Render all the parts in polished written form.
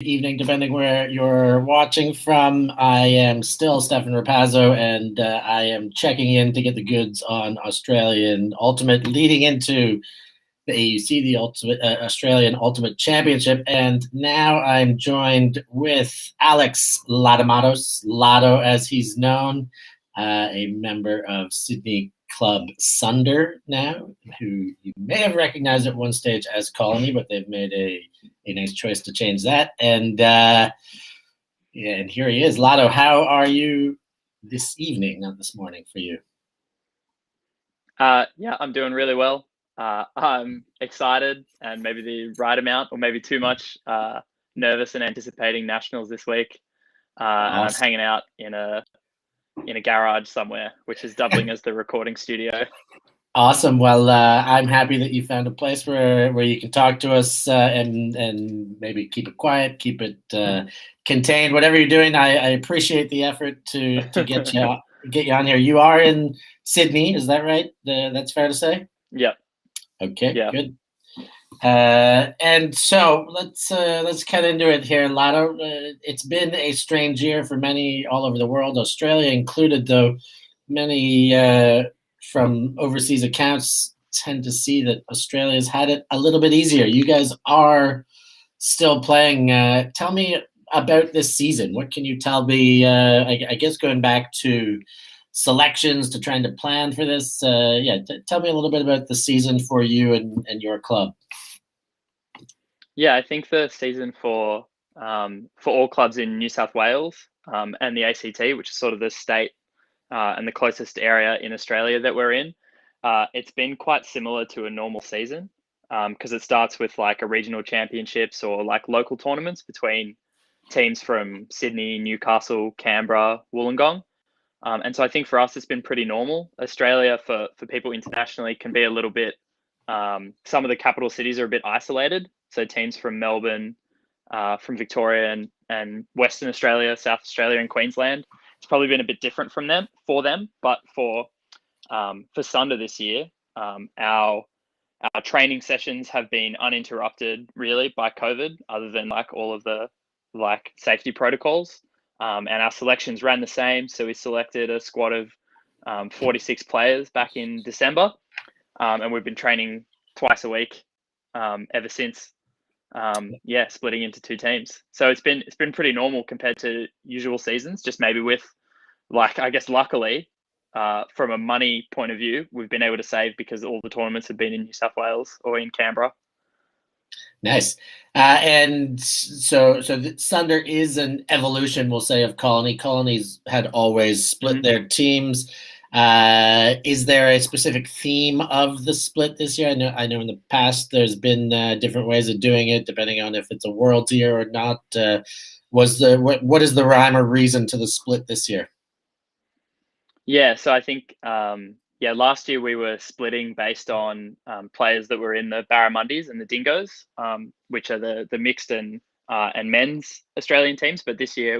evening, depending where you're watching from. I am still Stefan Rappazzo, and I am checking in to get the goods on Australian Ultimate leading into the AUC, the Australian Ultimate Championship. And now I'm joined with Alex Laddomatos, Laddo as he's known, a member of Sydney club Sunder now, who you may have recognized at one stage as Colony, but they've made a nice choice to change that. And and here he is. Laddo, how are you this evening, not this morning for you? Yeah, I'm doing really well. I'm excited and maybe the right amount or maybe too much nervous and anticipating nationals this week. Awesome. And I'm hanging out in a garage somewhere, which is doubling as the recording studio. Awesome. Well, I'm happy that you found a place where you can talk to us and maybe keep it quiet, keep it contained, whatever you're doing. I appreciate the effort to get you on here. You are in Sydney, is that right? That's fair to say? Yeah. Okay, yeah. Good. And so let's cut into it here, Laddo. It's been a strange year for many all over the world, Australia included, though. Many from overseas accounts tend to see that Australia's had it a little bit easier. You guys are still playing. Tell me about this season. What can you tell me? I guess going back to selections, to trying to plan for this. Tell me a little bit about the season for you and your club. Yeah, I think the season for all clubs in New South Wales and the ACT, which is sort of the state and the closest area in Australia that we're in, it's been quite similar to a normal season because it starts with like a regional championships or like local tournaments between teams from Sydney, Newcastle, Canberra, Wollongong. And so I think for us, it's been pretty normal. Australia, for people internationally, can be a little bit, some of the capital cities are a bit isolated. So teams from Melbourne, from Victoria and Western Australia, South Australia and Queensland, it's probably been a bit different for them. But for Sunder this year, our training sessions have been uninterrupted really by COVID, other than like all of the like safety protocols. And our selections ran the same. So we selected a squad of 46 players back in December. And we've been training twice a week ever since. Splitting into two teams. So it's been pretty normal compared to usual seasons, just maybe with like, I guess, luckily, from a money point of view, we've been able to save because all the tournaments have been in New South Wales or in Canberra. Nice. And so Sunder is an evolution, we'll say, of Colony. Colonies had always split their teams. Is there a specific theme of the split this year? I know in the past there's been different ways of doing it, depending on if it's a world year or not. What is the rhyme or reason to the split this year? Yeah, so I think last year we were splitting based on players that were in the Barramundis and the Dingoes, which are the mixed and men's Australian teams. But this year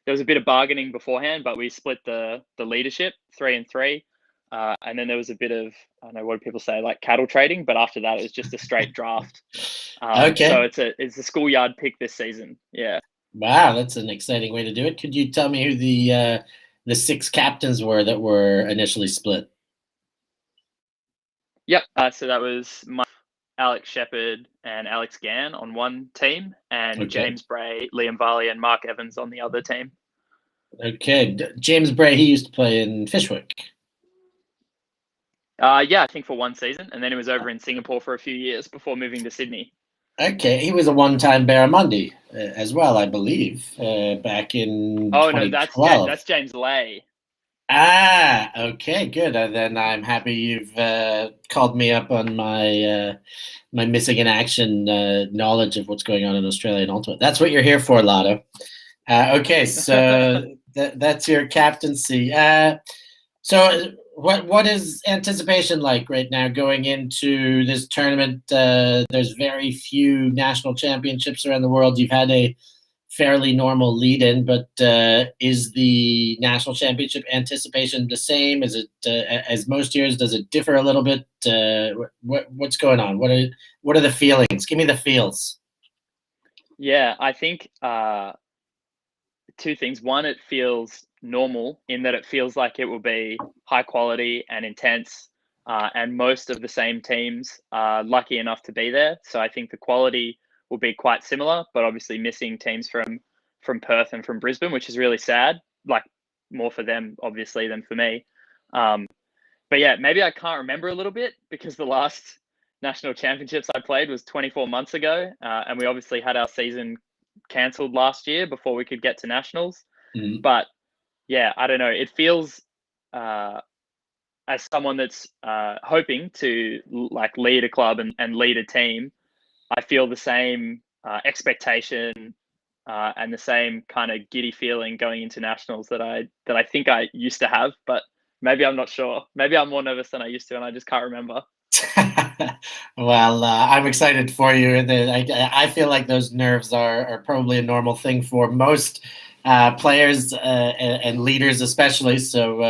there was a bit of bargaining beforehand, but we split the leadership 3 and 3. And then there was a bit of, I don't know, what do people say, like cattle trading, but after that, it was just a straight draft. Okay. So it's a schoolyard pick this season. Yeah. Wow, that's an exciting way to do it. Could you tell me who the 6 captains were that were initially split? Yep. So that was Alex Shepherd and Alex Gann on one team, and James Bray, Liam Varley, and Mark Evans on the other team. Okay. James Bray, he used to play in Fishwick. I think for one season, and then he was over in Singapore for a few years before moving to Sydney. Okay, he was a one-time Barramundi as well, I believe, back in 2012. No, that's James Lay. Ah, okay, good. Then I'm happy you've called me up on my my missing in action knowledge of what's going on in Australian Ultimate. That's what you're here for, Laddo. Okay, so that's your captaincy. So what is anticipation like right now going into this tournament? There's very few national championships around the world. You've had a fairly normal lead-in, but is the national championship anticipation the same? Is it as most years? Does it differ a little bit? What's going on? What are the feelings? Give me the feels. Yeah, I think two things. One, it feels normal in that it feels like it will be high quality and intense, and most of the same teams are lucky enough to be there. So I think the quality will be quite similar, but obviously missing teams from Perth and from Brisbane, which is really sad. Like more for them, obviously, than for me. Um, but yeah, maybe I can't remember a little bit because the last national championships I played was 24 months ago, and we obviously had our season cancelled last year before we could get to nationals. Mhm. But yeah, I don't know. It feels as someone that's hoping to like lead a club and lead a team, I feel the same expectation and the same kind of giddy feeling going into nationals that I think I used to have, but maybe I'm not sure. Maybe I'm more nervous than I used to, and I just can't remember. Well, I'm excited for you. I feel like those nerves are probably a normal thing for most players and leaders, especially. So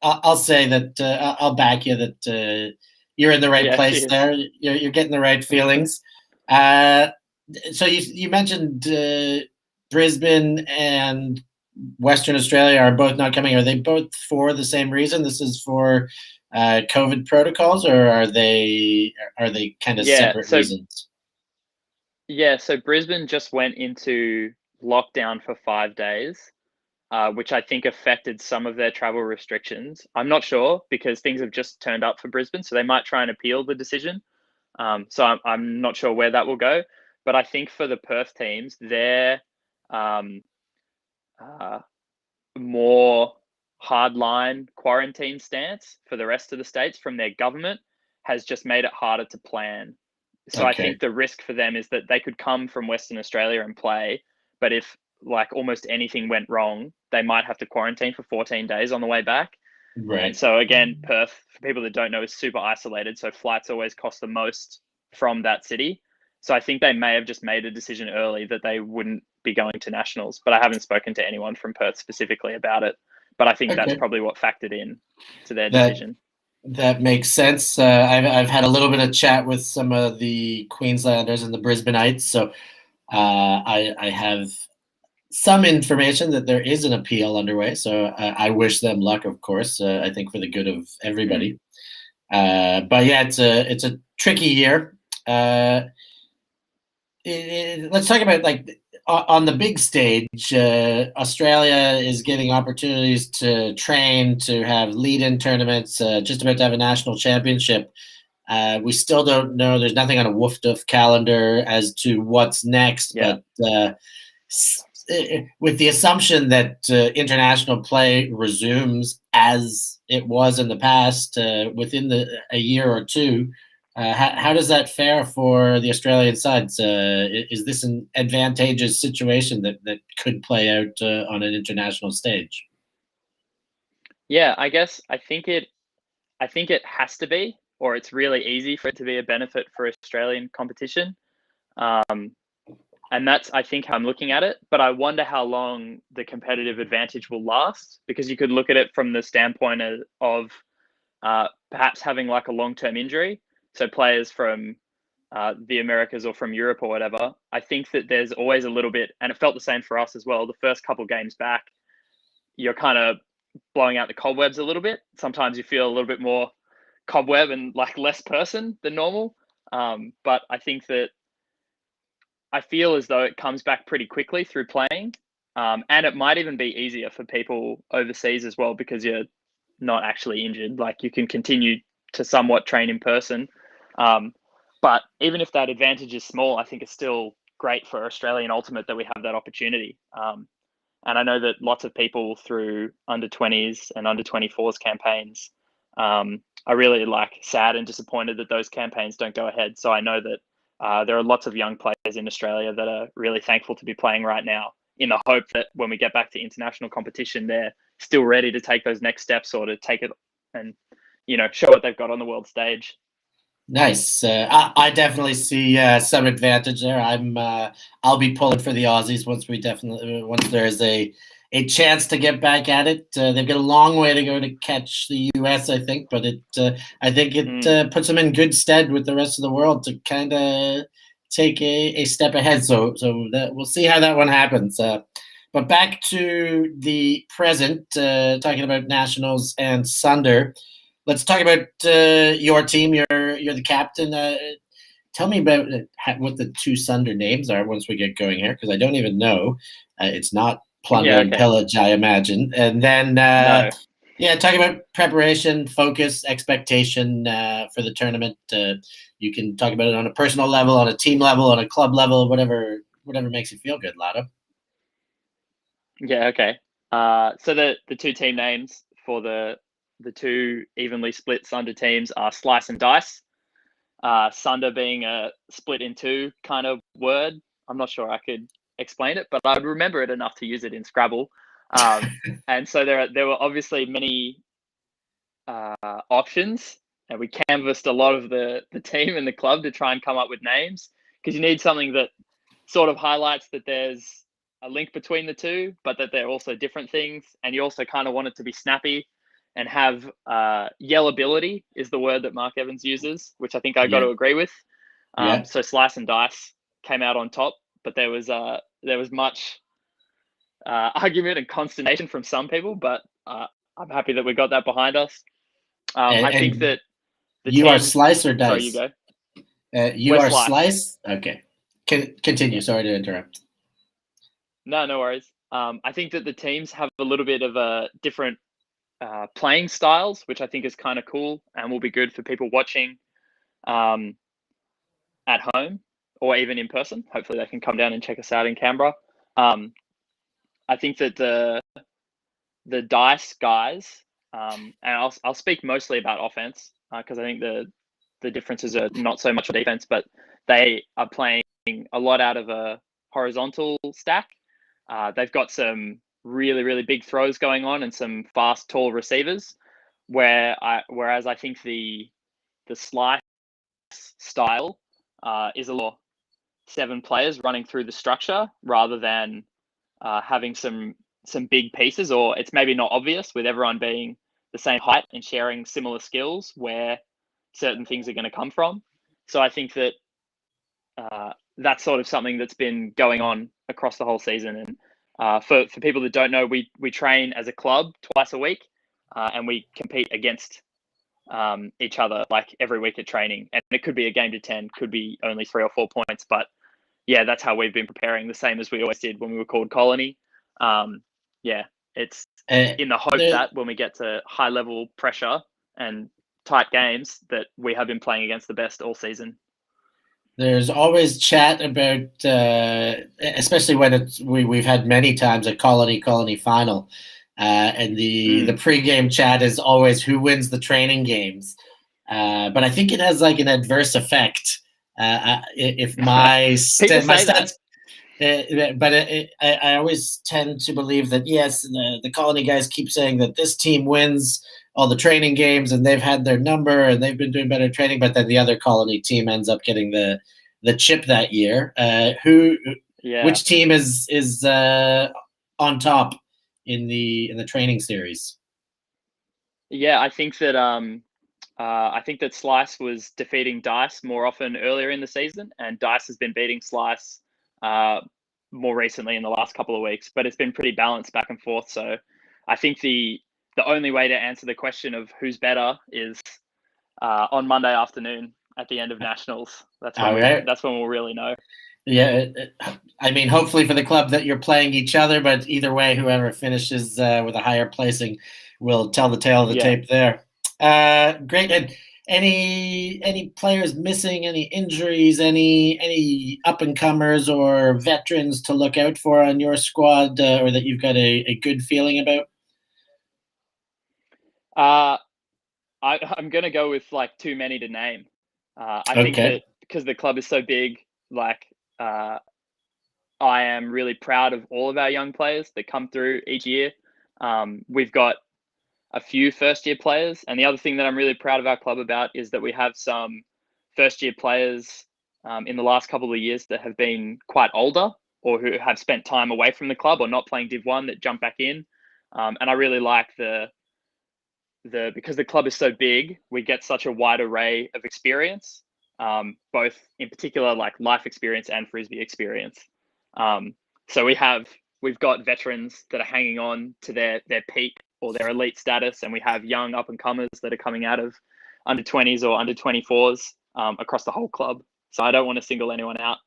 I'll say that I'll back you that you're in the right Yeah, place cheers. there. You're getting the right feelings. Uh, so you mentioned Brisbane and Western Australia are both not coming. Are they both for the same reason? This is for COVID protocols, or are they kind of Yeah, separate so reasons? Brisbane just went into lockdown for 5 days, which I think affected some of their travel restrictions. I'm not sure because things have just turned up for Brisbane, so they might try and appeal the decision. So I'm not sure where that will go. But I think for the Perth teams, their um, uh, more hardline quarantine stance for the rest of the states from their government has just made it harder to plan. So I Okay, think the risk for them is that they could come from Western Australia and play, but if like almost anything went wrong, they might have to quarantine for 14 days on the way back. And right. so again, Perth, for people that don't know, is super isolated. So flights always cost the most from that city. So I think they may have just made a decision early that they wouldn't be going to nationals. But I haven't spoken to anyone from Perth specifically about it. But I think that's Okay, probably what factored in to their that decision. that makes sense. I've had a little bit of chat with some of the Queenslanders and the Brisbaneites, so I have some information that there is an appeal underway. So I wish them luck, of course. I think for the good of Mm. everybody. But yeah, it's a tricky year. Uh, let's talk about like on the big stage. Australia is getting opportunities to train, to have lead-in tournaments. Just about to have a national championship. We still don't know. There's nothing on a WooFDoof calendar as to what's next, Yeah. but with the assumption that international play resumes as it was in the past within a year or two, how does that fare for the Australian sides? Is this an advantageous situation that could play out on an international stage? Yeah, I think it has to be, or it's really easy for it to be a benefit for Australian competition. Um, and that's I think how I'm looking at it. But I wonder how long the competitive advantage will last because you could look at it from the standpoint of perhaps having like a long-term injury. So players from the Americas or from Europe or whatever. I think that there's always a little bit, and it felt the same for us as well. The first couple games back, you're kind of blowing out the cobwebs a little bit. Sometimes you feel a little bit more cobweb and like less person than normal. But I think that I feel as though it comes back pretty quickly through playing. And it might even be easier for people overseas as well because you're not actually injured. Like you can continue to somewhat train in person. Um, but even if that advantage is small, I think it's still great for Australian Ultimate that we have that opportunity. And I know that lots of people through under 20s and under 24s campaigns are really like sad and disappointed that those campaigns don't go ahead. So I know that there are lots of young players in Australia that are really thankful to be playing right now in the hope that when we get back to international competition, they're still ready to take those next steps or to take it and, show what they've got on the world stage. Nice. I definitely see some advantage there. I'll be pulling for the Aussies once there's a chance to get back at it. They've got a long way to go to catch the US, I think, but I think it Mm, puts them in good stead with the rest of the world to kind of take a step ahead. So that we'll see how that one happens. But back to the present, talking about nationals and Sunder. Let's talk about your team. You're the captain. Tell me about what the two Sunder names are once we get going here, because I don't even know. It's not Plunder Yeah, and okay. Pillage, I imagine. And then, No. yeah, talk about preparation, focus, expectation for the tournament. You can talk about it on a personal level, on a team level, on a club level, whatever makes you feel good, Laddo. Yeah, okay. So the two team names for the two evenly split Sunder teams are Slice and Dice. Sunder being a split in two kind of word. I'm not sure I could explain it, but I would remember it enough to use it in Scrabble. And so there were obviously many options, and we canvassed a lot of the team and the club to try and come up with names, because you need something that sort of highlights that there's a link between the two, but that they're also different things. And you also kind of want it to be snappy and have yellability is the word that Mark Evans uses, which I think I got Yeah, to agree with. yeah. So Slice and Dice came out on top, but there was much argument and consternation from some people, but I'm happy that we got that behind us. I think And that the you are teams. Slice or Sorry, you Dice? go. You We're are Slice. Slice? Okay. Continue. Yeah. Sorry to interrupt. No worries. I think that the teams have a little bit of a different playing styles, which I think is kind of cool and will be good for people watching um, at home or even in person. Hopefully, they can come down and check us out in Canberra. Um, I think that the Dice guys, and I'll speak mostly about offense because I think the differences are not so much on defense, but they are playing a lot out of a horizontal stack. They've got some really big throws going on and some fast, tall receivers. Whereas I think the Slice style is a lot 7 players running through the structure rather than having some big pieces, or it's maybe not obvious with everyone being the same height and sharing similar skills where certain things are going to come from. So I think that that's sort of something that's been going on across the whole season. And for people that don't know, we train as a club twice a week, and we compete against each other like every week at training. And it could be a game to 10, could be only 3 or 4 points, but yeah, that's how we've been preparing, the same as we always did when we were called Colony. Yeah, it's Uh, in the hope there, that when we get to high level pressure and tight games, that we have been playing against the best all season. there's always chat about, especially when we've had many times a colony final, and the pregame chat is always who wins the training games. But I think it has like an adverse effect. If my People my say that. stats, but I always tend to believe that yes, the colony guys keep saying that this team wins all the training games and they've had their number and they've been doing better training, but then the other colony team ends up getting the chip that year. Yeah. Which team is on top in the training series? Yeah, I think that Slice was defeating Dice more often earlier in the season, and Dice has been beating Slice uh, more recently in the last couple of weeks. But it's been pretty balanced back and forth. So I think the only way to answer the question of who's better is on Monday afternoon at the end of nationals. All right. That's when we'll really know. Yeah, I mean, hopefully for the club that you're playing each other, but either way, whoever finishes with a higher placing will tell the tale of the Yeah. tape there. Great. And any players missing, any injuries, any up and comers or veterans to look out for on your squad, or that you've got a good feeling about? I'm going to go with like too many to name. I think Okay. that because the club is so big, like I am really proud of all of our young players that come through each year. We've got a few first year players. And the other thing that I'm really proud of our club about is that we have some first year players in the last couple of years that have been quite older or who have spent time away from the club or not playing Div 1 that jump back in. And I really like because the club is so big, we get such a wide array of experience. both in particular like life experience and frisbee experience. So we've got veterans that are hanging on to their peak or their elite status, and we have young up and comers that are coming out of under 20s or under 24s across the whole club. So I don't want to single anyone out.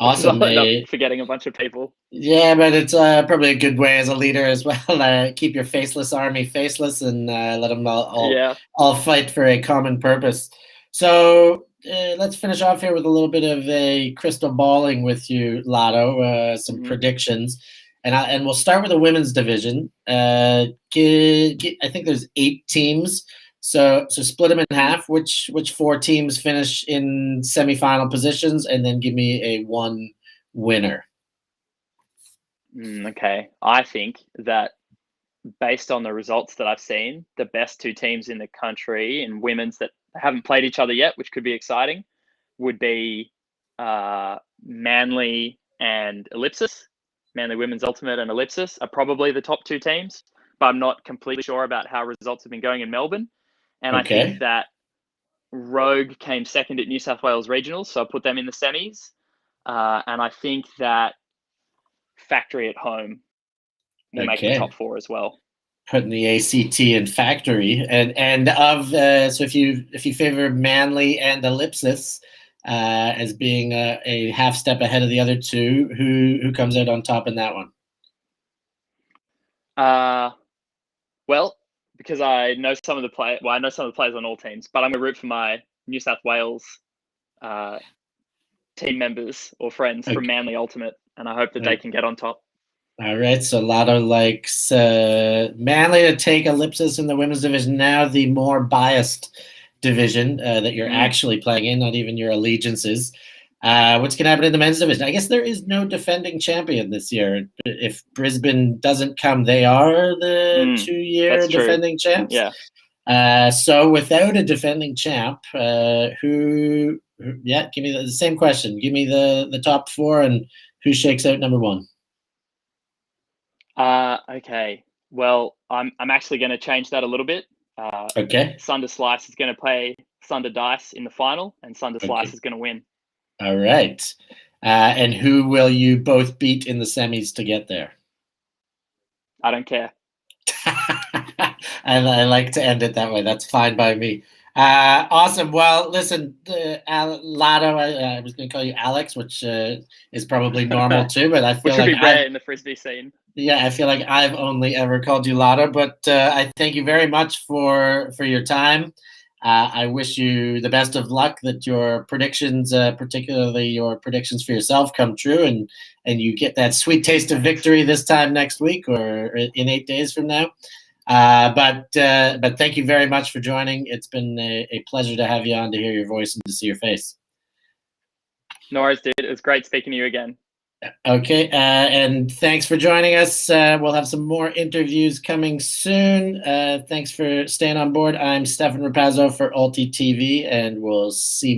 Awesome. I'll end up forgetting a bunch of people. Yeah, but it's probably a good way as a leader as well. Keep your faceless army faceless and let them all fight for a common purpose. So let's finish off here with a little bit of a crystal balling with you, Laddo, some predictions. And we'll start with the women's division. I think there's 8 teams. So split them in half. Which 4 teams finish in semifinal positions, and then give me a 1 winner. Okay, I think that based on the results that I've seen, the best 2 teams in the country in women's that haven't played each other yet, which could be exciting, would be Manly and Ellipsis. Manly Women's Ultimate and Ellipsis are probably the top 2 teams, but I'm not completely sure about how results have been going in Melbourne. And I think that Rogue came second at New South Wales Regionals, so I put them in the semis. And I think that Factory at home will make the top 4 as well. Putting the ACT in Factory, and of so if you favor Manly and Ellipsis as being a half step ahead of the other 2, who comes out on top in that one? Well, because I know some of the players on all teams, but I'm going to root for my New South Wales team members or friends from Manly Ultimate, and I hope that they can get on top. All right, so Laddo likes Manly to take Ellipsis in the women's division, now the more biased division that you're actually playing in, not even your allegiances. What's going to happen in the men's division? I guess there is no defending champion this year. If Brisbane doesn't come, they are the 2-year defending champs. Yeah. So without a defending champ, give me the same question. Give me the top 4 and who shakes out number 1. Okay. Well, I'm actually going to change that a little bit. Sunder Slice is going to play Sunder Dice in the final, and Sunder Slice is going to win. All right. And who will you both beat in the semis to get there? I don't care. I like to end it that way. That's fine by me. Awesome. Well, listen, Laddo, I was going to call you Alex, which is probably normal too, but I feel which would be rare in the frisbee scene. Yeah, I feel like I've only ever called you Laddo, but I thank you very much for your time. I wish you the best of luck, that your predictions, particularly your predictions for yourself, come true, and you get that sweet taste of victory this time next week or in 8 days from now. But thank you very much for joining. It's been a pleasure to have you on, to hear your voice and to see your face. No worries, dude. It was great speaking to you again. Okay, and thanks for joining us. We'll have some more interviews coming soon. Thanks for staying on board. I'm Stefan Rappazzo for ULTI.TV, and we'll see